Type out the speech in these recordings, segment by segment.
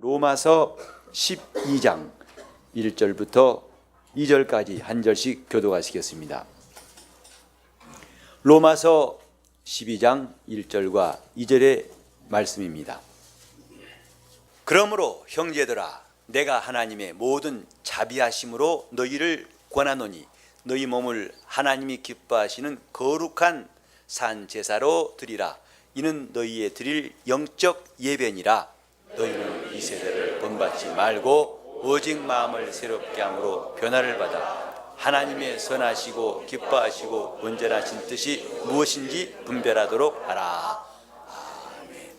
로마서 12장 1절부터 2절까지 한 절씩 교독하시겠습니다. 로마서 12장 1절과 2절의 말씀입니다. 그러므로 형제들아, 내가 하나님의 모든 자비하심으로 너희를 권하노니 너희 몸을 하나님이 기뻐하시는 거룩한 산 제사로 드리라. 이는 너희의 드릴 영적 예배니라. 너희는 이 세대를 본받지 말고 오직 마음을 새롭게 함으로 변화를 받아 하나님의 선하시고 기뻐하시고 온전하신 뜻이 무엇인지 분별하도록 하라. 아멘.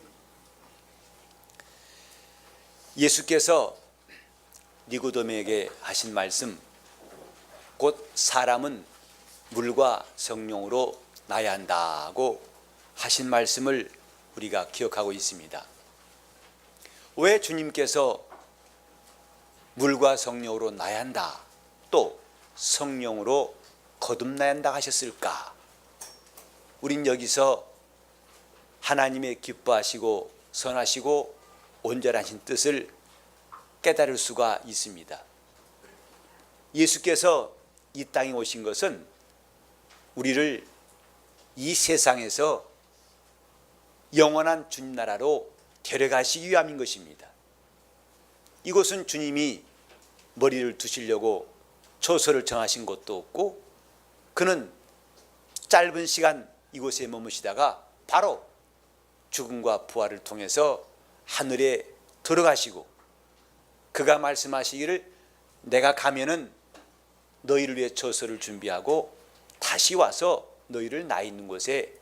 예수께서 니고데모에게 하신 말씀, 곧 사람은 물과 성령으로 나야 한다고 하신 말씀을 우리가 기억하고 있습니다. 왜 주님께서 물과 성령으로 나야 한다, 또 성령으로 거듭나야 한다 하셨을까? 우린 여기서 하나님의 기뻐하시고 선하시고 온전하신 뜻을 깨달을 수가 있습니다. 예수께서 이 땅에 오신 것은 우리를 이 세상에서 영원한 주님 나라로 데려가시기 위함인 것입니다. 이곳은 주님이 머리를 두시려고 처소를 정하신 것도 없고, 그는 짧은 시간 이곳에 머무시다가 바로 죽음과 부활을 통해서 하늘에 들어가시고, 그가 말씀하시기를 내가 가면은 너희를 위해 처소를 준비하고 다시 와서 너희를 나 있는 곳에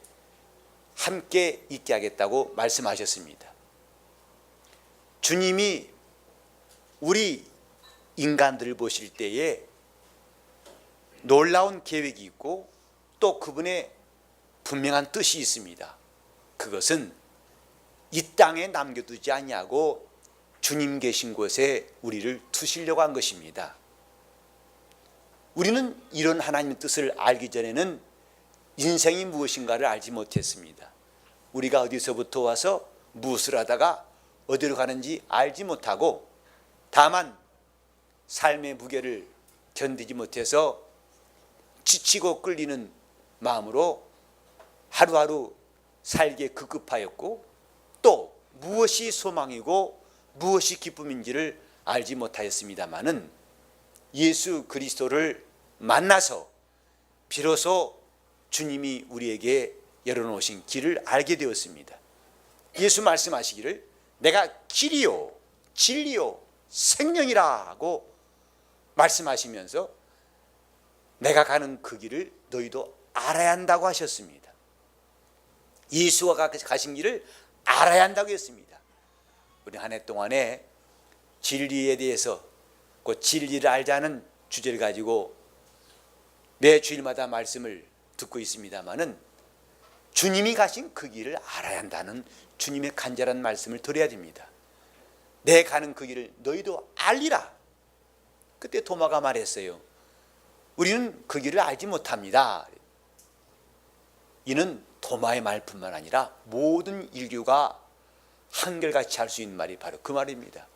함께 있게 하겠다고 말씀하셨습니다. 주님이 우리 인간들을 보실 때에 놀라운 계획이 있고 또 그분의 분명한 뜻이 있습니다. 그것은 이 땅에 남겨두지 아니하고 주님 계신 곳에 우리를 두시려고 한 것입니다. 우리는 이런 하나님의 뜻을 알기 전에는 인생이 무엇인가를 알지 못했습니다. 우리가 어디서부터 와서 무엇을 하다가 어디로 가는지 알지 못하고, 다만 삶의 무게를 견디지 못해서 지치고 끌리는 마음으로 하루하루 살기에 급급하였고, 또 무엇이 소망이고 무엇이 기쁨인지를 알지 못하였습니다마는 예수 그리스도를 만나서 비로소 주님이 우리에게 열어놓으신 길을 알게 되었습니다. 예수 말씀하시기를 내가 길이요 진리요 생명이라고 말씀하시면서 내가 가는 그 길을 너희도 알아야 한다고 하셨습니다. 예수가 가신 길을 알아야 한다고 했습니다. 우리 한 해 동안에 진리에 대해서, 그 진리를 알자는 주제를 가지고 매 주일마다 말씀을 듣고 있습니다마는 주님이 가신 그 길을 알아야 한다는 주님의 간절한 말씀을 드려야 됩니다. 내 가는 그 길을 너희도 알리라. 그때 도마가 말했어요. 우리는 그 길을 알지 못합니다. 이는 도마의 말뿐만 아니라 모든 인류가 한결같이 할 수 있는 말이 바로 그 말입니다.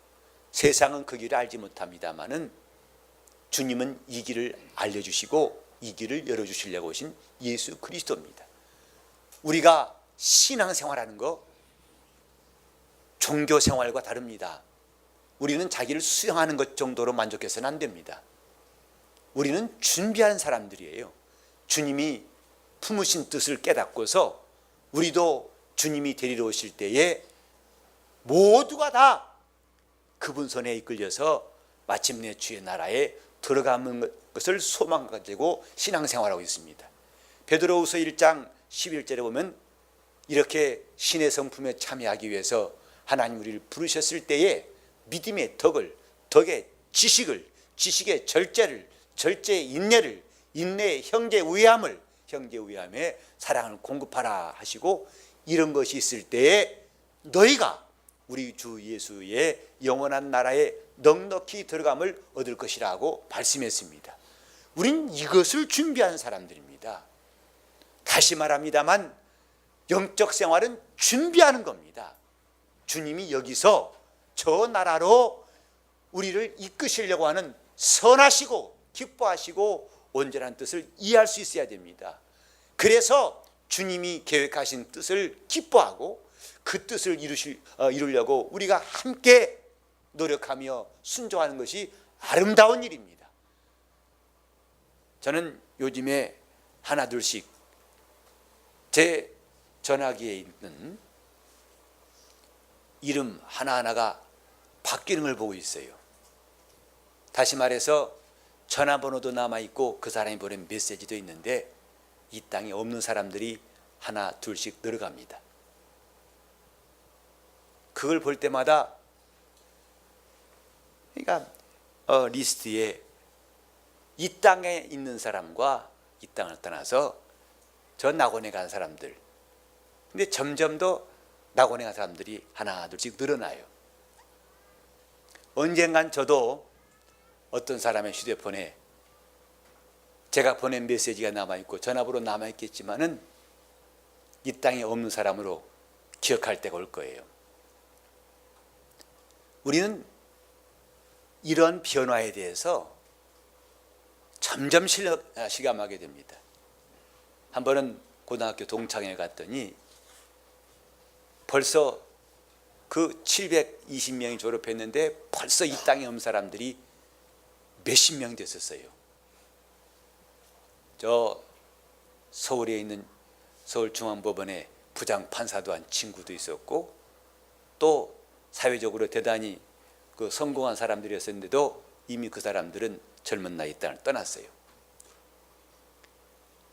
세상은 그 길을 알지 못합니다마는 주님은 이 길을 알려주시고 이 길을 열어주시려고 오신 예수 그리스도입니다. 우리가 신앙생활하는 거 종교생활과 다릅니다. 우리는 자기를 수용하는 것 정도로 만족해서는 안 됩니다. 우리는 준비하는 사람들이에요. 주님이 품으신 뜻을 깨닫고서 우리도 주님이 데리러 오실 때에 모두가 다 그분 손에 이끌려서 마침내 주의 나라에 들어가는 것을 소망가지고 신앙생활하고 있습니다. 베드로후서 1장 11절에 보면 이렇게 신의 성품에 참여하기 위해서 하나님 우리를 부르셨을 때에 믿음의 덕을, 덕의 지식을, 지식의 절제를, 절제의 인내를, 인내의 형제 우애함을, 형제 우애함에 사랑을 공급하라 하시고, 이런 것이 있을 때에 너희가 우리 주 예수의 영원한 나라에 넉넉히 들어감을 얻을 것이라고 말씀했습니다. 우린 이것을 준비한 사람들입니다. 다시 말합니다만 영적 생활은 준비하는 겁니다. 주님이 여기서 저 나라로 우리를 이끄시려고 하는 선하시고 기뻐하시고 온전한 뜻을 이해할 수 있어야 됩니다. 그래서 주님이 계획하신 뜻을 기뻐하고 그 뜻을 이루려고 우리가 함께 노력하며 순종하는 것이 아름다운 일입니다. 저는 요즘에 하나둘씩 제 전화기에 있는 이름 하나하나가 바뀌는 걸 보고 있어요. 다시 말해서 전화번호도 남아있고 그 사람이 보낸 메시지도 있는데 이 땅에 없는 사람들이 하나 둘씩 늘어갑니다. 그걸 볼 때마다 그러니까 리스트에 이 땅에 있는 사람과 이 땅을 떠나서 저 낙원에 간 사람들, 근데 점점 더 낙원에 간 사람들이 하나 둘씩 늘어나요. 언젠간 저도 어떤 사람의 휴대폰에 제가 보낸 메시지가 남아있고 전화번호 남아있겠지만은 이 땅에 없는 사람으로 기억할 때가 올 거예요. 우리는 이런 변화에 대해서 점점 실감하게 됩니다. 한 번은 고등학교 동창회 갔더니 벌써 그 720명이 졸업했는데 벌써 이 땅에 없는 사람들이 몇십 명 됐었어요. 저 서울에 있는 서울중앙법원에 부장판사도 한 친구도 있었고 또 사회적으로 대단히 그 성공한 사람들이었는데도 이미 그 사람들은 젊은 나이 땅을 떠났어요.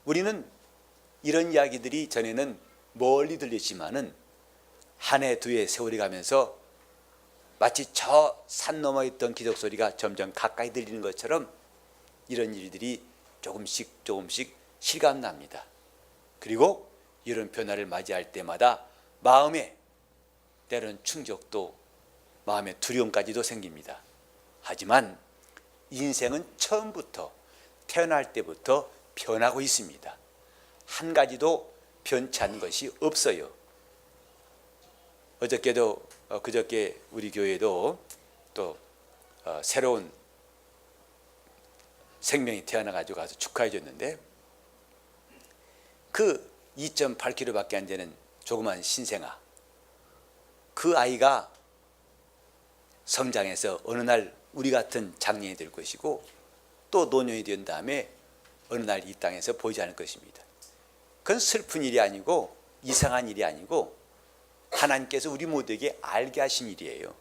우리는 이런 이야기들이 전에는 멀리 들리지만은 한 해 두 해 세월이 가면서 마치 저 산 너머에 있던 기적 소리가 점점 가까이 들리는 것처럼 이런 일들이 조금씩 실감납니다. 그리고 이런 변화를 맞이할 때마다 마음에 때로는 충격도 마음의 두려움까지도 생깁니다. 하지만 인생은 처음부터 태어날 때부터 변하고 있습니다. 한 가지도 변치 않는 것이 없어요. 그저께 우리 교회도 또 새로운 생명이 태어나가지고 가서 축하해 줬는데 그 2.8kg밖에 안 되는 조그만 신생아, 그 아이가 성장해서 어느 날 우리 같은 장년이 될 것이고 또 노년이 된 다음에 어느 날 이 땅에서 보이지 않을 것입니다. 그건 슬픈 일이 아니고 이상한 일이 아니고 하나님께서 우리 모두에게 알게 하신 일이에요.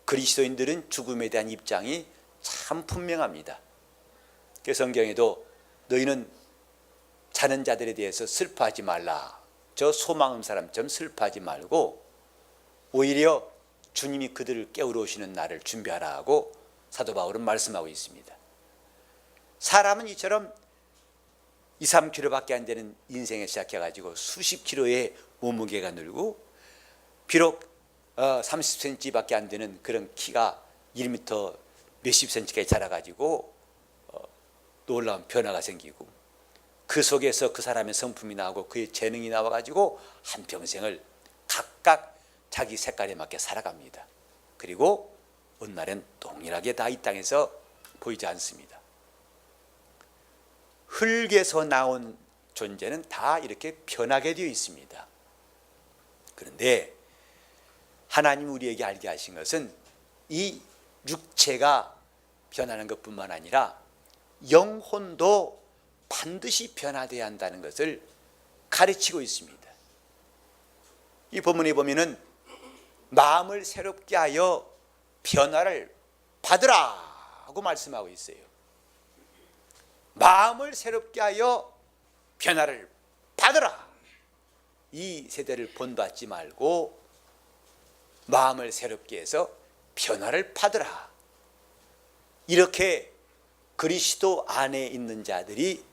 그리스도인들은 죽음에 대한 입장이 참 분명합니다. 그래서 성경에도 너희는 자는 자들에 대해서 슬퍼하지 말라, 저 소망 없는 사람처럼 슬퍼하지 말고 오히려 주님이 그들을 깨우러 오시는 날을 준비하라 하고 사도 바울은 말씀하고 있습니다. 사람은 이처럼 2, 3kg밖에 안 되는 인생에 시작해가지고 수십 킬로의 몸무게가 늘고 비록 30cm밖에 안 되는 그런 키가 1m 몇십 cm까지 자라가지고 놀라운 변화가 생기고 그 속에서 그 사람의 성품이 나오고 그의 재능이 나와가지고 한평생을 각각 자기 색깔에 맞게 살아갑니다. 그리고 어느 날엔 동일하게 다 이 땅에서 보이지 않습니다. 흙에서 나온 존재는 다 이렇게 변하게 되어 있습니다. 그런데 하나님 우리에게 알게 하신 것은 이 육체가 변하는 것뿐만 아니라 영혼도 반드시 변화되어야 한다는 것을 가르치고 있습니다. 이 본문에 보면은 마음을 새롭게 하여 변화를 받으라 하고 말씀하고 있어요. 마음을 새롭게 하여 변화를 받으라. 이 세대를 본받지 말고 마음을 새롭게 해서 변화를 받으라. 이렇게 그리스도 안에 있는 자들이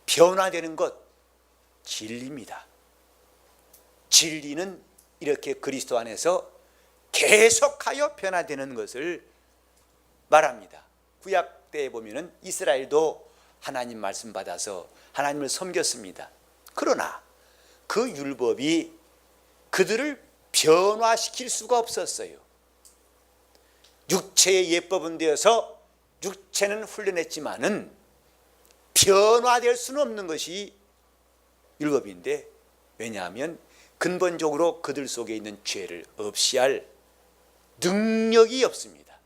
변화되는 것, 진리입니다. 진리는 이렇게 그리스도 안에서 계속하여 변화되는 것을 말합니다. 구약 때에 보면은 이스라엘도 하나님 말씀 받아서 하나님을 섬겼습니다. 그러나 그 율법이 그들을 변화시킬 수가 없었어요. 육체의 예법은 되어서 육체는 훈련했지만은 변화될 수는 없는 것이 율법인데, 왜냐하면 근본적으로 그들 속에 있는 죄를 없이 할 능력이 없습니다.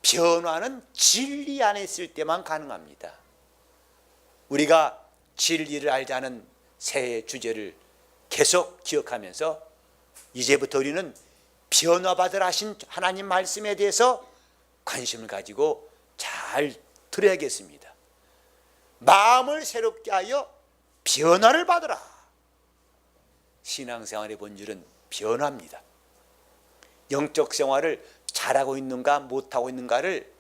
변화는 진리 안에 있을 때만 가능합니다. 우리가 진리를 알자는 새해 주제를 계속 기억하면서 이제부터 우리는 변화받으라 하신 하나님 말씀에 대해서 관심을 가지고 잘 들어야겠습니다. 마음을 새롭게 하여 변화를 받으라. 신앙생활의 본질은 변화입니다. 영적 생활을 잘하고 있는가 못하고 있는가를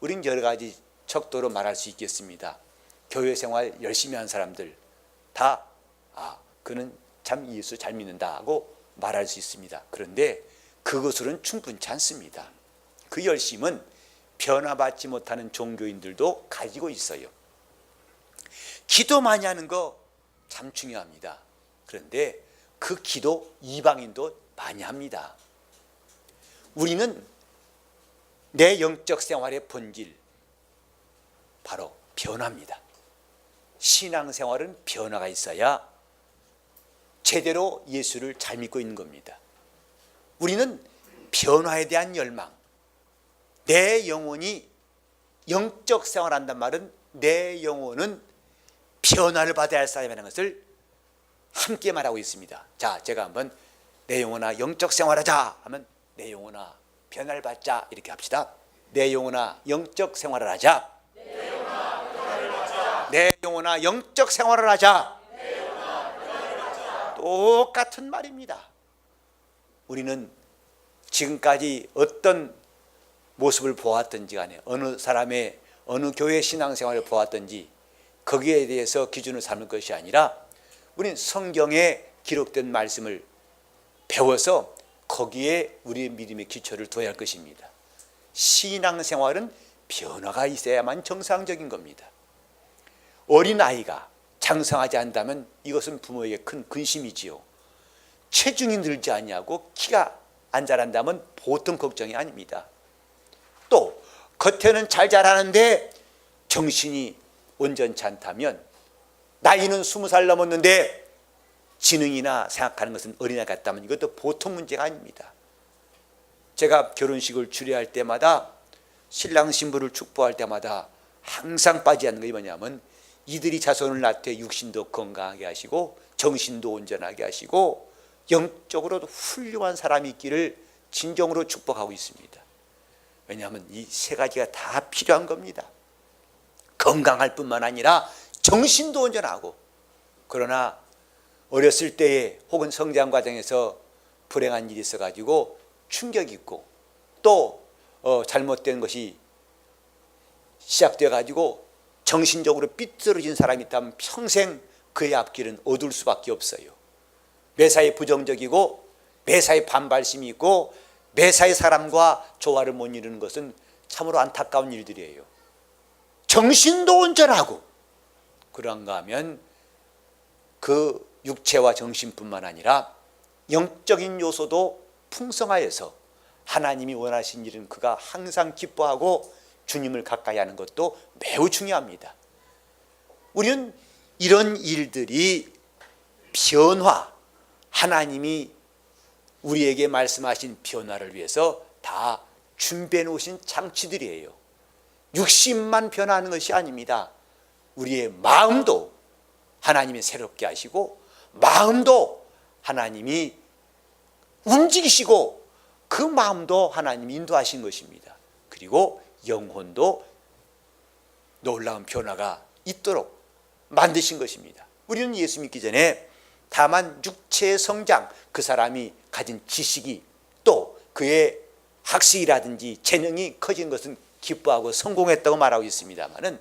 우린 여러 가지 척도로 말할 수 있겠습니다. 교회 생활 열심히 한 사람들 다 그는 참 예수 잘 믿는다 하고 말할 수 있습니다. 그런데 그것으로는 충분치 않습니다. 그 열심은 변화받지 못하는 종교인들도 가지고 있어요. 기도 많이 하는 거 참 중요합니다. 그런데 그 기도 이방인도 많이 합니다. 우리는 내 영적 생활의 본질, 바로 변화입니다. 신앙생활은 변화가 있어야 제대로 예수를 잘 믿고 있는 겁니다. 우리는 변화에 대한 열망, 내 영혼이 영적 생활한단 말은 내 영혼은 변화를 받아야 할 사람이라는 것을 함께 말하고 있습니다. 자, 제가 한번 내 영혼아 영적 생활하자 하면 내 영혼아 변화를 받자 이렇게 합시다. 내 영혼아 영적 생활을 하자. 내 영혼아 영적 생활을 하자. 똑같은 말입니다. 우리는 지금까지 어떤 모습을 보았든지 간에 어느 사람의 어느 교회 신앙생활을 보았든지 거기에 대해서 기준을 삼을 것이 아니라 우리는 성경에 기록된 말씀을 배워서 거기에 우리의 믿음의 기초를 둬야 할 것입니다. 신앙생활은 변화가 있어야만 정상적인 겁니다. 어린아이가 장성하지 않다면 이것은 부모에게 큰 근심이지요. 체중이 늘지 않냐고 키가 안 자란다면 보통 걱정이 아닙니다. 또 겉에는 잘 자라는데 정신이 온전치 않다면, 나이는 20살 넘었는데 지능이나 생각하는 것은 어린아이 같다면 이것도 보통 문제가 아닙니다. 제가 결혼식을 주례할 때마다 신랑 신부를 축복할 때마다 항상 빠지지 않는 것이 뭐냐면 이들이 자손을 낳되 육신도 건강하게 하시고 정신도 온전하게 하시고 영적으로도 훌륭한 사람이 있기를 진정으로 축복하고 있습니다. 왜냐하면 이 세 가지가 다 필요한 겁니다. 건강할 뿐만 아니라 정신도 온전하고, 그러나 어렸을 때에 혹은 성장 과정에서 불행한 일이 있어가지고 충격이 있고 또 잘못된 것이 시작되어가지고 정신적으로 삐뚤어진 사람이 있다면 평생 그의 앞길은 어두울 수밖에 없어요. 매사에 부정적이고 매사에 반발심이 있고 매사에 사람과 조화를 못 이루는 것은 참으로 안타까운 일들이에요. 정신도 온전하고 그런가 하면 그 육체와 정신뿐만 아니라 영적인 요소도 풍성하여서 하나님이 원하신 일은 그가 항상 기뻐하고 주님을 가까이 하는 것도 매우 중요합니다. 우리는 이런 일들이 변화, 하나님이 우리에게 말씀하신 변화를 위해서 다 준비해 놓으신 장치들이에요. 육신만 변화하는 것이 아닙니다. 우리의 마음도 하나님이 새롭게 하시고 마음도 하나님이 움직이시고 그 마음도 하나님이 인도하신 것입니다. 그리고 영혼도 놀라운 변화가 있도록 만드신 것입니다. 우리는 예수 믿기 전에 다만 육체의 성장, 그 사람이 가진 지식이 또 그의 학식이라든지 재능이 커진 것은 기뻐하고 성공했다고 말하고 있습니다만은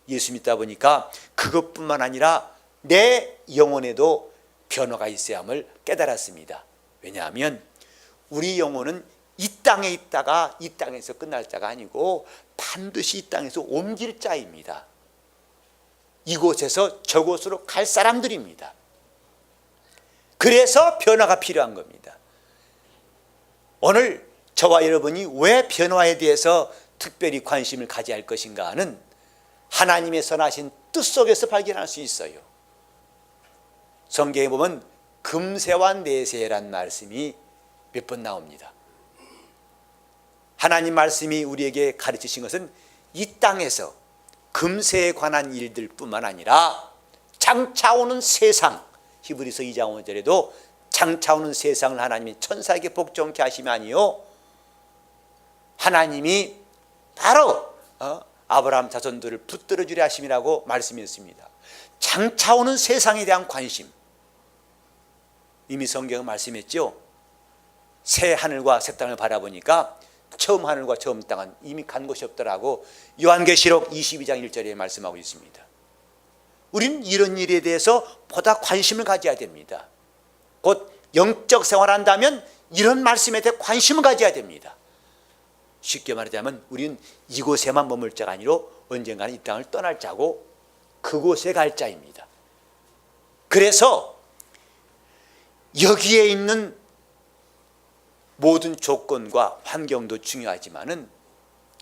예수 믿다 보니까 그것뿐만 아니라 내 영혼에도 변화가 있어야 함을 깨달았습니다. 왜냐하면 우리 영혼은 이 땅에 있다가 이 땅에서 끝날 자가 아니고 반드시 이 땅에서 옮길 자입니다. 이곳에서 저곳으로 갈 사람들입니다. 그래서 변화가 필요한 겁니다. 오늘 저와 여러분이 왜 변화에 대해서 특별히 관심을 가져야 할 것인가 하는 하나님의 선하신 뜻 속에서 발견할 수 있어요. 성경에 보면 금세와 내세란 말씀이 몇 번 나옵니다. 하나님 말씀이 우리에게 가르치신 것은 이 땅에서 금세에 관한 일들 뿐만 아니라 장차 오는 세상, 히브리서 2장 5절에도 장차 오는 세상을 하나님이 천사에게 복종케 하시면요, 하나님이 바로 아브라함 자손들을 붙들어 주려 하심이라고 말씀했습니다. 장차 오는 세상에 대한 관심, 이미 성경은 말씀했죠. 새 하늘과 새 땅을 바라보니까 처음 하늘과 처음 땅은 이미 간 곳이 없더라고 요한계시록 22장 1절에 말씀하고 있습니다. 우리는 이런 일에 대해서 보다 관심을 가져야 됩니다. 곧 영적 생활한다면 이런 말씀에 대해 관심을 가져야 됩니다. 쉽게 말하자면 우리는 이곳에만 머물 자가 아니라 언젠가는 이 땅을 떠날 자고 그곳에 갈 자입니다. 그래서 여기에 있는 모든 조건과 환경도 중요하지만은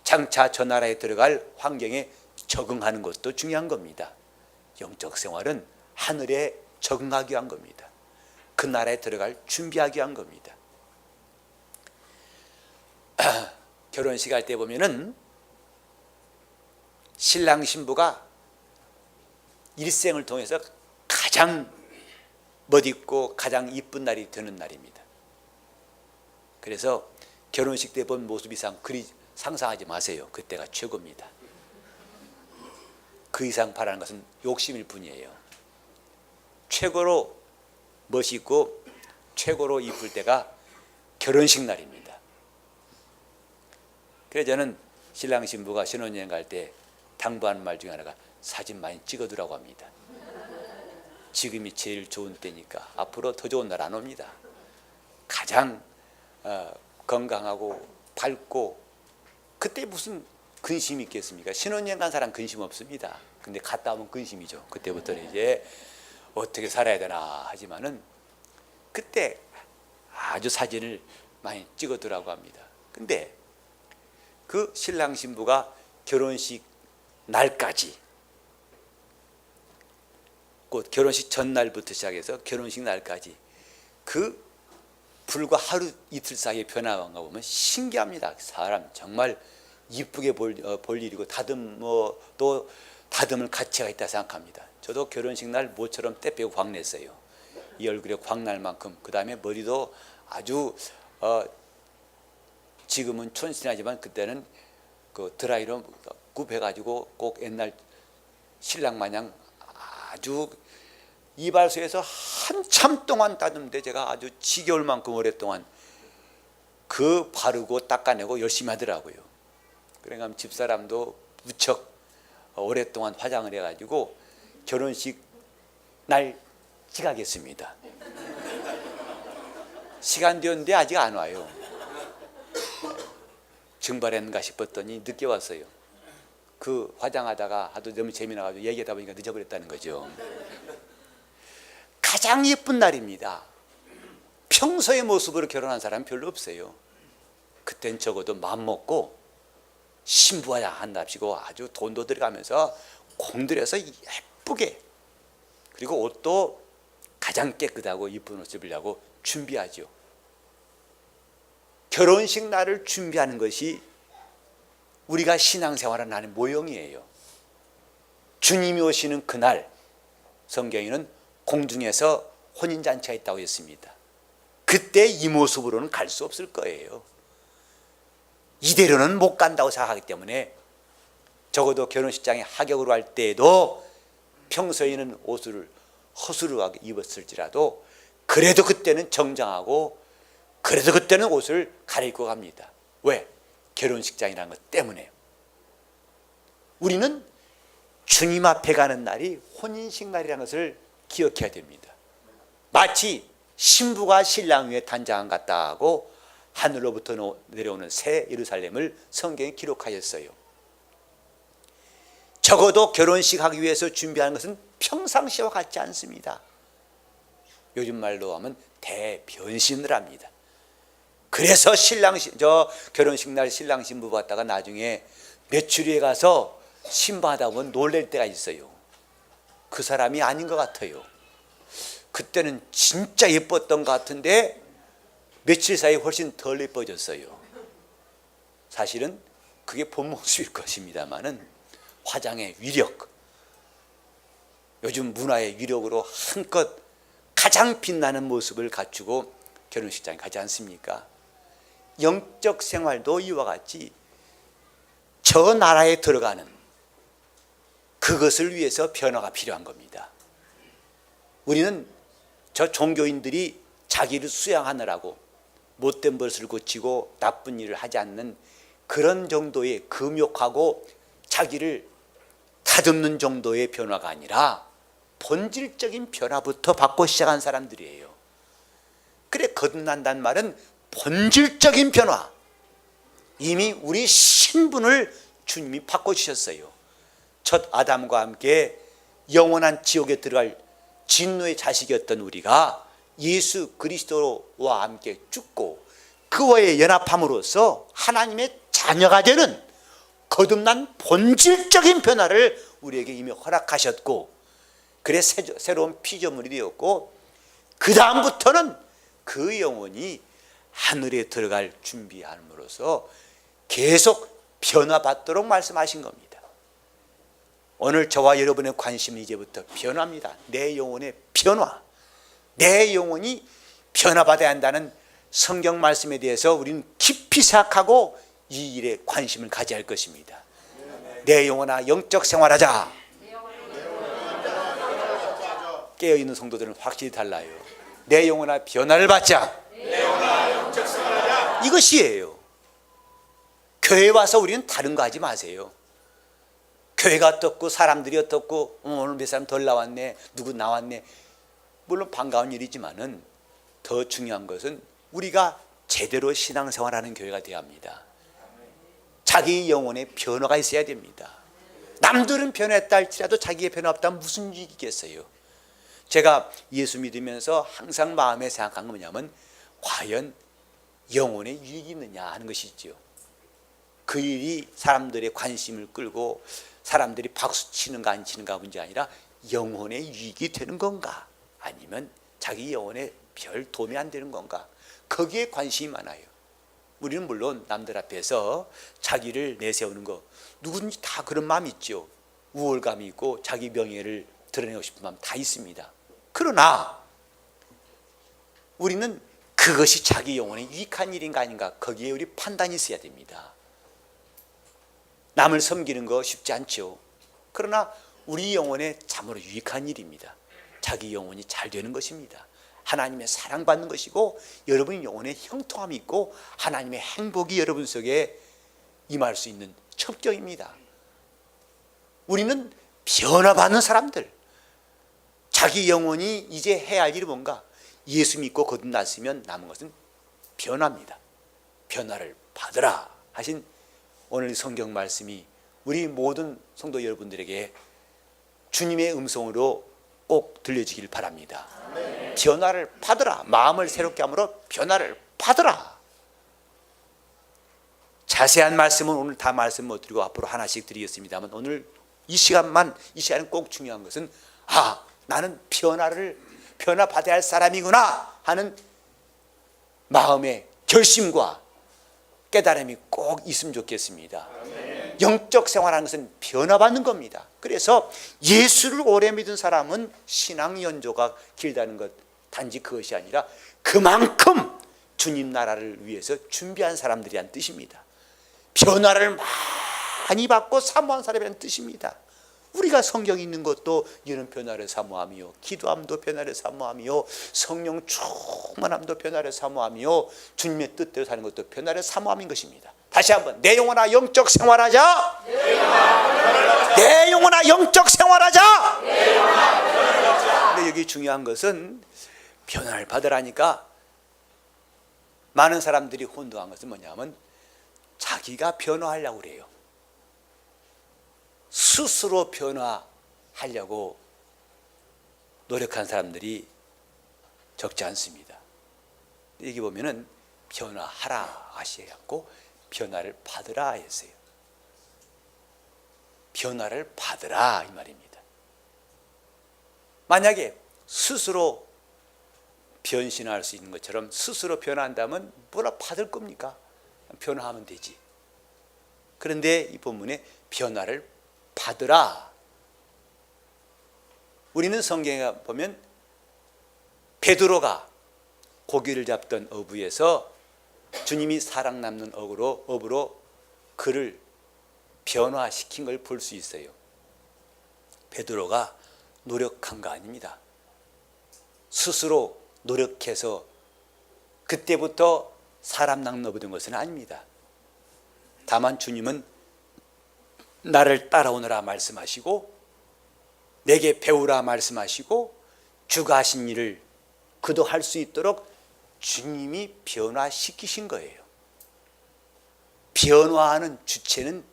장차 저 나라에 들어갈 환경에 적응하는 것도 중요한 겁니다. 영적 생활은 하늘에 적응하기 위한 겁니다. 그 나라에 들어갈 준비하기 위한 겁니다. 결혼식 할 때 보면은 신랑 신부가 일생을 통해서 가장 멋있고 가장 이쁜 날이 되는 날입니다. 그래서 결혼식 때 본 모습 이상 그리 상상하지 마세요. 그때가 최고입니다. 그 이상 바라는 것은 욕심일 뿐이에요. 최고로 멋있고 최고로 이쁠 때가 결혼식 날입니다. 그래서 저는 신랑 신부가 신혼여행 갈 때 당부하는 말 중에 하나가 사진 많이 찍어두라고 합니다. 지금이 제일 좋은 때니까 앞으로 더 좋은 날 안 옵니다. 가장 건강하고 밝고, 그때 무슨 근심이 있겠습니까? 신혼여행 간 사람 근심 없습니다. 근데 갔다 오면 근심이죠. 그때부터는 이제 어떻게 살아야 되나 하지만은 그때 아주 사진을 많이 찍어두라고 합니다. 근데 그 신랑 신부가 결혼식 날까지, 곧 결혼식 전날부터 시작해서 결혼식 날까지 그 불과 하루 이틀 사이에 변화한 거 보면 신기합니다. 사람 정말 이쁘게 볼 일이고 또 다듬을 가치가 있다 생각합니다. 저도 결혼식 날 모처럼 때 빼고 광 냈어요. 이 얼굴에 광 날 만큼. 그 다음에 머리도 아주 지금은 촌스하지만 그때는 그 드라이로 굽해가지고 꼭 옛날 신랑 마냥 아주 이발소에서 한참 동안 다듬는데 제가 아주 지겨울 만큼 오랫동안 그 바르고 닦아내고 열심히 하더라고요. 그러니까 집사람도 무척 오랫동안 화장을 해가지고 결혼식 날 지각했습니다. 시간 되었는데 아직 안 와요. 증발했는가 싶었더니 늦게 왔어요. 그 화장하다가 하도 너무 재미나가지고 얘기하다 보니까 늦어버렸다는 거죠. 가장 예쁜 날입니다. 평소의 모습으로 결혼한 사람은 별로 없어요. 그땐 적어도 마음먹고 신부와 한답시고 아주 돈도 들어가면서 공들여서 예쁘게, 그리고 옷도 가장 깨끗하고 이쁜 옷을 입으려고 준비하죠. 결혼식 날을 준비하는 것이 우리가 신앙생활을 하는 모형이에요. 주님이 오시는 그날 성경에는 공중에서 혼인잔치가 있다고 했습니다. 그때 이 모습으로는 갈 수 없을 거예요. 이대로는 못 간다고 생각하기 때문에 적어도 결혼식장에 하객으로 할 때에도 평소에는 옷을 허술하게 입었을지라도 그래도 그때는 정장하고 그래도 그때는 옷을 갈아입고 갑니다. 왜? 결혼식장이라는 것 때문에. 우리는 주님 앞에 가는 날이 혼인식 날이라는 것을 기억해야 됩니다. 마치 신부가 신랑 위에 단장한 같다고 하늘로부터 내려오는 새 예루살렘을 성경에 기록하였어요. 적어도 결혼식 하기 위해서 준비하는 것은 평상시와 같지 않습니다. 요즘 말로 하면 대변신을 합니다. 그래서 결혼식 날 신랑 신부 봤다가 나중에 매출위에 가서 신부하다 보면 놀랄 때가 있어요. 그 사람이 아닌 것 같아요. 그때는 진짜 예뻤던 것 같은데 며칠 사이에 훨씬 덜 예뻐졌어요. 사실은 그게 본 모습일 것입니다만은 화장의 위력, 요즘 문화의 위력으로 한껏 가장 빛나는 모습을 갖추고 결혼식장에 가지 않습니까? 영적 생활도 이와 같이 저 나라에 들어가는 그것을 위해서 변화가 필요한 겁니다. 우리는 저 종교인들이 자기를 수양하느라고 못된 버릇을 고치고 나쁜 일을 하지 않는 그런 정도의 금욕하고 자기를 다듬는 정도의 변화가 아니라 본질적인 변화부터 받고 시작한 사람들이에요. 그래, 거듭난다는 말은 본질적인 변화. 이미 우리 신분을 주님이 바꿔주셨어요. 첫 아담과 함께 영원한 지옥에 들어갈 진노의 자식이었던 우리가 예수 그리스도와 함께 죽고 그와의 연합함으로써 하나님의 자녀가 되는 거듭난 본질적인 변화를 우리에게 이미 허락하셨고, 그래 새로운 피조물이 되었고, 그 다음부터는 그 영혼이 하늘에 들어갈 준비함으로써 계속 변화받도록 말씀하신 겁니다. 오늘 저와 여러분의 관심은 이제부터 변화입니다. 내 영혼의 변화, 내 영혼이 변화받아야 한다는 성경 말씀에 대해서 우리는 깊이 생각하고 이 일에 관심을 가져야 할 것입니다. 내 영혼아 영적 생활하자. 깨어있는 성도들은 확실히 달라요. 내 영혼아 변화를 받자. 이것이에요. 교회 와서 우리는 다른 거 하지 마세요. 교회가 어떻고 사람들이 어떻고 오늘 몇 사람 덜 나왔네, 누구 나왔네, 물론 반가운 일이지만은 더 중요한 것은 우리가 제대로 신앙생활하는 교회가 되어야 합니다. 자기 영혼에 변화가 있어야 됩니다. 남들은 변했다 할지라도 자기의 변화 없다면 무슨 유익이겠어요. 제가 예수 믿으면서 항상 마음에 생각한 건 뭐냐면 과연 영혼에 유익이 있느냐 하는 것이죠. 그 일이 사람들의 관심을 끌고 사람들이 박수 치는가 안 치는가 문제 아니라 영혼에 유익이 되는 건가, 아니면 자기 영혼에 별 도움이 안 되는 건가, 거기에 관심이 많아요. 우리는 물론 남들 앞에서 자기를 내세우는 거 누구든지 다 그런 마음이 있죠. 우월감이 있고 자기 명예를 드러내고 싶은 마음 다 있습니다. 그러나 우리는 그것이 자기 영혼에 유익한 일인가 아닌가, 거기에 우리 판단이 있어야 됩니다. 남을 섬기는 거 쉽지 않죠. 그러나 우리 영혼에 참으로 유익한 일입니다. 자기 영혼이 잘 되는 것입니다. 하나님의 사랑받는 것이고 여러분 영혼에 형통함이 있고 하나님의 행복이 여러분 속에 임할 수 있는 첩경입니다. 우리는 변화받는 사람들, 자기 영혼이 이제 해야 할 일이 뭔가, 예수 믿고 거듭났으면 남은 것은 변화입니다. 변화를 받으라 하신 오늘 성경 말씀이 우리 모든 성도 여러분들에게 주님의 음성으로 꼭 들려지길 바랍니다. 변화를 받으라. 마음을 새롭게 함으로 변화를 받으라. 자세한 말씀은 오늘 다 말씀 못 드리고 앞으로 하나씩 드리겠습니다만, 오늘 이 시간은 꼭 중요한 것은 나는 변화 받아야 할 사람이구나 하는 마음의 결심과 깨달음이 꼭 있으면 좋겠습니다. 영적 생활하는 것은 변화받는 겁니다. 그래서 예수를 오래 믿은 사람은 신앙 연조가 길다는 것, 단지 그것이 아니라 그만큼 주님 나라를 위해서 준비한 사람들이란 뜻입니다. 변화를 많이 받고 사모한 사람이라는 뜻입니다. 우리가 성경이 있는 것도 이런 변화를 사모하며, 기도함도 변화를 사모하며, 성령 충만함도 변화를 사모하며, 주님의 뜻대로 사는 것도 변화를 사모함인 것입니다. 다시 한번, 내 영혼아 영적 생활하자. 내 영혼아 영적 생활하자. 근데 여기 중요한 것은 변화를 받으라니까 많은 사람들이 혼동한 것은 뭐냐면 자기가 변화하려고 그래요. 스스로 변화하려고 노력한 사람들이 적지 않습니다. 여기 보면은 변화하라 하셔야 하고 변화를 받으라 했어요. 변화를 받으라 이 말입니다. 만약에 스스로 변신할 수 있는 것처럼 스스로 변화한다면 뭐라 받을 겁니까? 변화하면 되지. 그런데 이 본문에 변화를 받으라. 우리는 성경에 보면 베드로가 고기를 잡던 어부에서 주님이 사랑 남는 어부로 그를 변화시킨 걸 볼 수 있어요. 베드로가 노력한 거 아닙니다. 스스로 노력해서 그때부터 사람 낚아보던 것은 아닙니다. 다만 주님은 나를 따라오너라 말씀하시고 내게 배우라 말씀하시고 주가 하신 일을 그도 할 수 있도록 주님이 변화시키신 거예요. 변화하는 주체는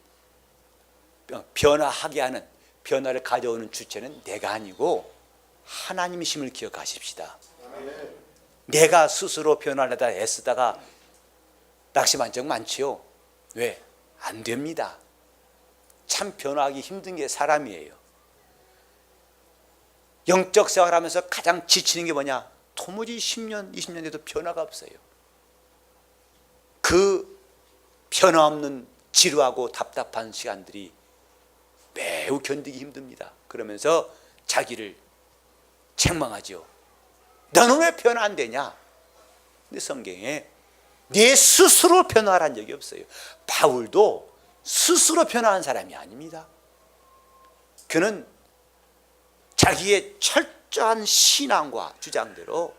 변화하게 하는 변화를 가져오는 주체는 내가 아니고 하나님이심을 기억하십시다. 내가 스스로 변화하려다 애쓰다가 낙심한 적 많지요. 왜? 안 됩니다. 참 변화하기 힘든 게 사람이에요. 영적 생활하면서 가장 지치는 게 뭐냐? 도무지 10년, 20년 돼도 변화가 없어요. 그 변화 없는 지루하고 답답한 시간들이 매우 견디기 힘듭니다. 그러면서 자기를 책망하죠. 너는 왜 변화 안 되냐? 근데 성경에 내 스스로 변화한 적이 없어요. 바울도 스스로 변화한 사람이 아닙니다. 그는 자기의 철저한 신앙과 주장대로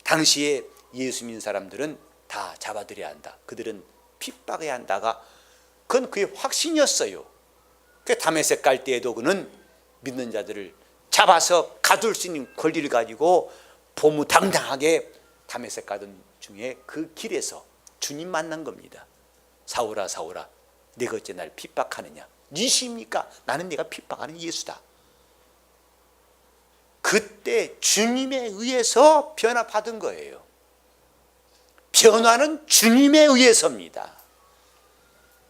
당시에 예수 믿는 사람들은 다 잡아들여야 한다. 그들은 핍박해야 한다가 그건 그의 확신이었어요. 그 다메섹 갈 때에도 그는 믿는 자들을 잡아서 가둘 수 있는 권리를 가지고 보무당당하게 다메섹 가던 중에 그 길에서 주님 만난 겁니다. 사울아 사울아 네가 어째 날 핍박하느냐? 니십니까? 나는 네가 핍박하는 예수다. 그때 주님에 의해서 변화받은 거예요. 변화는 주님에 의해서입니다.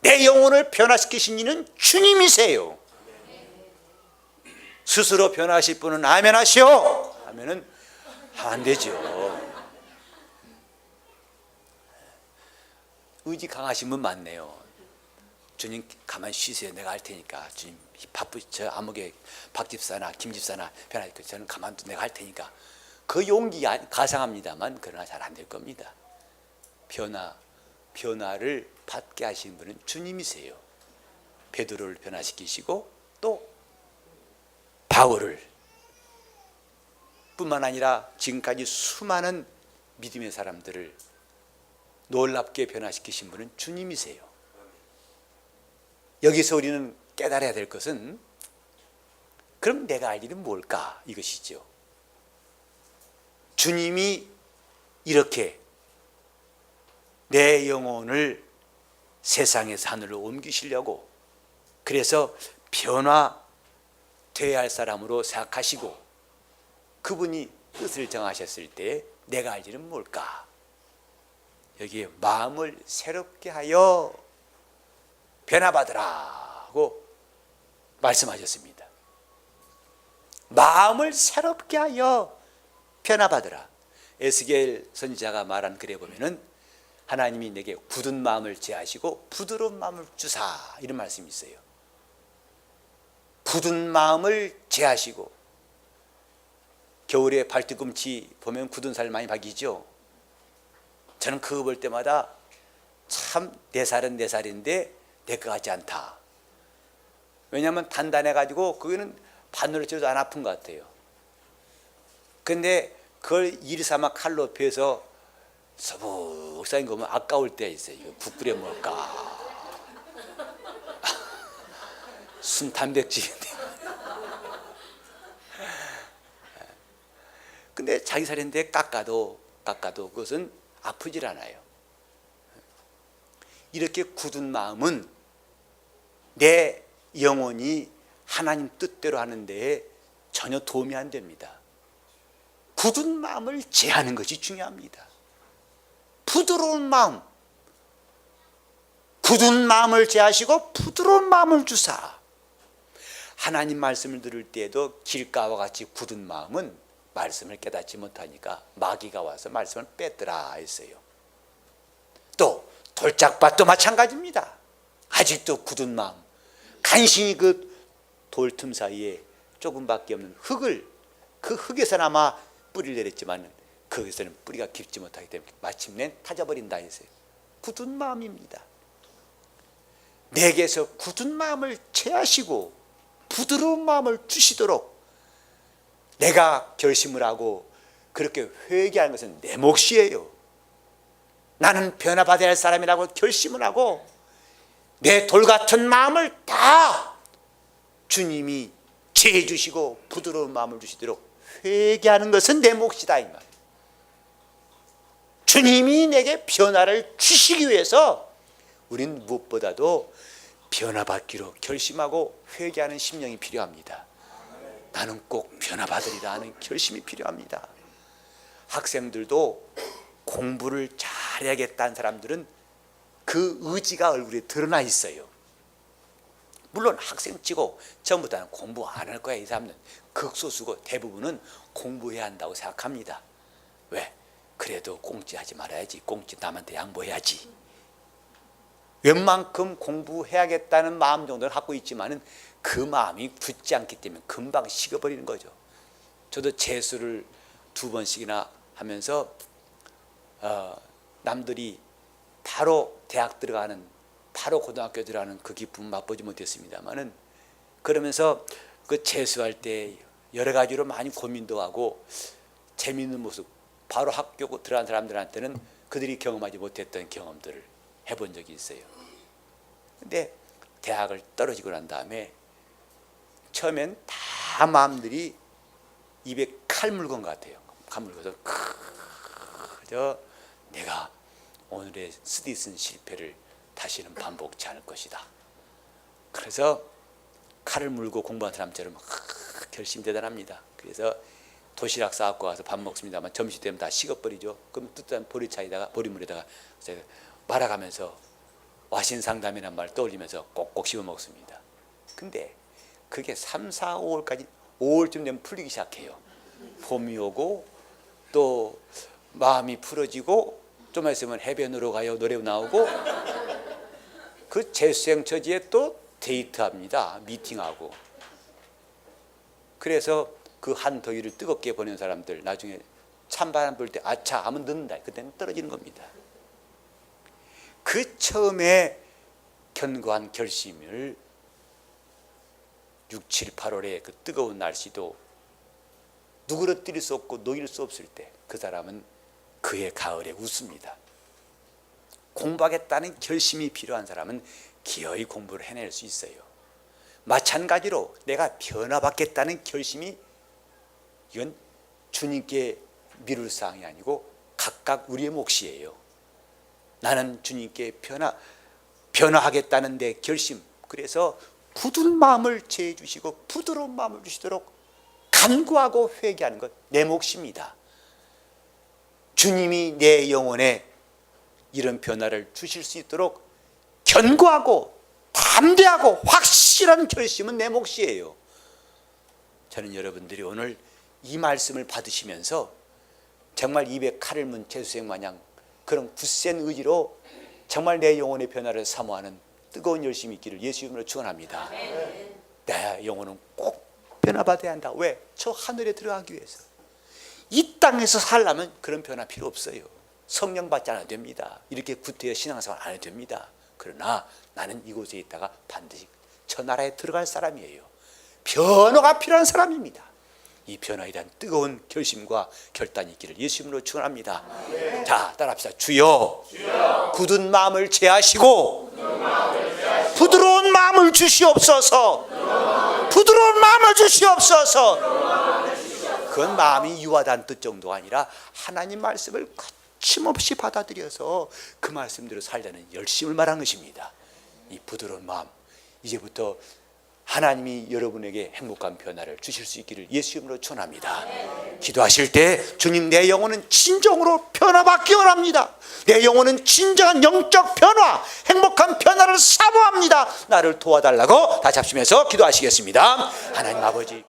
내 영혼을 변화시키신 이는 주님이세요. 스스로 변화하실 분은 아멘 하시오. 하면은 안 되죠. 의지 강하신 분 많네요. 주님 가만히 쉬세요. 내가 할 테니까. 주님 바쁘죠. 아무개 박 집사나 김 집사나 변화할 거 저는 가만둬 내가 할 테니까. 그 용기 가상합니다만 그러나 잘 안 될 겁니다. 변화를 받게 하시는 분은 주님이세요. 베드로를 변화시키시고 또 바울을 뿐만 아니라 지금까지 수많은 믿음의 사람들을 놀랍게 변화시키신 분은 주님이세요. 여기서 우리는 깨달아야 될 것은 그럼 내가 할 일은 뭘까? 이것이죠. 주님이 이렇게 내 영혼을 세상에서 하늘로 옮기시려고 그래서 변화되어야 할 사람으로 생각하시고 그분이 뜻을 정하셨을 때 내가 할 일은 뭘까? 여기에 마음을 새롭게 하여 변화받으라고 말씀하셨습니다. 마음을 새롭게 하여 변화받으라. 에스겔 선지자가 말한 글에 보면은 하나님이 내게 굳은 마음을 제하시고 부드러운 마음을 주사 이런 말씀이 있어요. 굳은 마음을 제하시고 겨울에 발뒤꿈치 보면 굳은 살 많이 박이죠. 저는 그거 볼 때마다 참 내 살은 내 살인데 내 것 같지 않다. 왜냐하면 단단해가지고 그거는 바늘을 찔러도 안 아픈 것 같아요. 근데 그걸 일 삼아 칼로 베서 서북서인 거 보면 아까울 때 있어요. 이거 국 끓여 먹을까? 순 단백질인데. 근데 자기 살인데 깎아도 그것은 아프질 않아요. 이렇게 굳은 마음은 내 영혼이 하나님 뜻대로 하는 데에 전혀 도움이 안 됩니다. 굳은 마음을 제하는 것이 중요합니다. 부드러운 마음, 굳은 마음을 제하시고 부드러운 마음을 주사. 하나님 말씀을 들을 때에도 길가와 같이 굳은 마음은 말씀을 깨닫지 못하니까 마귀가 와서 말씀을 뺐더라 했어요. 또 돌짝밭도 마찬가지입니다. 아직도 굳은 마음, 간신히 그 돌틈 사이에 조금밖에 없는 흙을, 그 흙에서나마 뿌리를 내렸지만 거기서는 뿌리가 깊지 못하기 때문에 마침내 타져버린다 했어요. 굳은 마음입니다. 내게서 굳은 마음을 제하시고 부드러운 마음을 주시도록 내가 결심을 하고 그렇게 회개하는 것은 내 몫이에요. 나는 변화받아야 할 사람이라고 결심을 하고 내 돌같은 마음을 다 주님이 제해 주시고 부드러운 마음을 주시도록 회개하는 것은 내 몫이다 이 말. 주님이 내게 변화를 주시기 위해서 우린 무엇보다도 변화받기로 결심하고 회개하는 심령이 필요합니다. 나는 꼭 변화받으리라 하는 결심이 필요합니다. 학생들도 공부를 잘해야겠다는 사람들은 그 의지가 얼굴에 드러나 있어요. 물론 학생치고 전부 다는 공부 안 할 거야. 이 사람들은 극소수고 대부분은 공부해야 한다고 생각합니다. 왜? 그래도 꽁찌하지 말아야지. 꽁찌 남한테 양보해야지. 웬만큼 공부해야겠다는 마음 정도는 갖고 있지만은 그 마음이 굳지 않기 때문에 금방 식어버리는 거죠. 저도 재수를 2번씩이나 하면서 남들이 바로 대학 들어가는, 바로 고등학교 들어가는 그 기쁨 맛보지 못했습니다만은, 그러면서 그 재수할 때 여러 가지로 많이 고민도 하고 재미있는 모습, 바로 학교 들어간 사람들한테는 그들이 경험하지 못했던 경험들을 해본 적이 있어요. 근데 대학을 떨어지고 난 다음에 처음엔 다 마음들이 입에 칼 물건 같아요. 칼 물건서 그저 내가 오늘의 스디슨 실패를 다시는 반복치 않을 것이다. 그래서 칼을 물고 공부한 사람처럼 결심 대단합니다. 그래서 도시락 싸갖고 와서 밥 먹습니다만 점심되면 다 식어버리죠. 그럼 뜨뜻한 보리물에다가 말아가면서 와신상담이라는 말 떠올리면서 꼭꼭 씹어 먹습니다. 근데 그게 3, 4, 5월까지 5월쯤 되면 풀리기 시작해요. 봄이 오고 또 마음이 풀어지고 좀만 있으면 해변으로 가요 노래 나오고 그 재수생 처지에 또 데이트합니다. 미팅하고. 그래서 그 한 더위를 뜨겁게 보낸 사람들 나중에 찬바람 불 때 아차 하면 늦는다. 그때는 떨어지는 겁니다. 그 처음에 견고한 결심을 6, 7, 8월에 그 뜨거운 날씨도 누그러뜨릴 수 없고 녹일 수 없을 때 그 사람은 그의 가을에 웃습니다. 공부하겠다는 결심이 필요한 사람은 기어이 공부를 해낼 수 있어요. 마찬가지로 내가 변화받겠다는 결심이 이건 주님께 미룰 사항이 아니고 각각 우리의 몫이에요. 나는 주님께 변화하겠다는 데 결심, 그래서 굳은 마음을 제해 주시고 부드러운 마음을 주시도록 간구하고 회개하는 것 내 몫입니다. 주님이 내 영혼에 이런 변화를 주실 수 있도록 견고하고 담대하고 확실한 결심은 내 몫이에요. 저는 여러분들이 오늘 이 말씀을 받으시면서 정말 입에 칼을 문 재수생 마냥 그런 굳센 의지로 정말 내 영혼의 변화를 사모하는 뜨거운 열심이 있기를 예수 이름으로 축원합니다. 내 영혼은 꼭 변화받아야 한다. 왜? 저 하늘에 들어가기 위해서. 이 땅에서 살려면 그런 변화 필요 없어요. 성령 받지 않아도 됩니다. 이렇게 구태여 신앙생활 안 해도 됩니다. 그러나 나는 이곳에 있다가 반드시 저 나라에 들어갈 사람이에요. 변화가 필요한 사람입니다. 이 변화에 대한 뜨거운 결심과 결단이 있기를 예수 이름으로 축원합니다. 자, 따라합시다. 주여, 굳은 마음을 제하시고 부드러운 마음을 주시옵소서. 부드러운 마음을 주시옵소서. 그건 마음이 유하다는 뜻 정도가 아니라 하나님 말씀을 거침없이 받아들여서 그 말씀대로 살려는 열심을 말한 것입니다. 이 부드러운 마음, 이제부터 하나님이 여러분에게 행복한 변화를 주실 수 있기를 예수 이름으로 전합니다. 기도하실 때 주님, 내 영혼은 진정으로 변화받기 원합니다. 내 영혼은 진정한 영적 변화, 행복한 변화를 사모합니다. 나를 도와달라고 다시 합심해서 기도하시겠습니다. 하나님 아버지,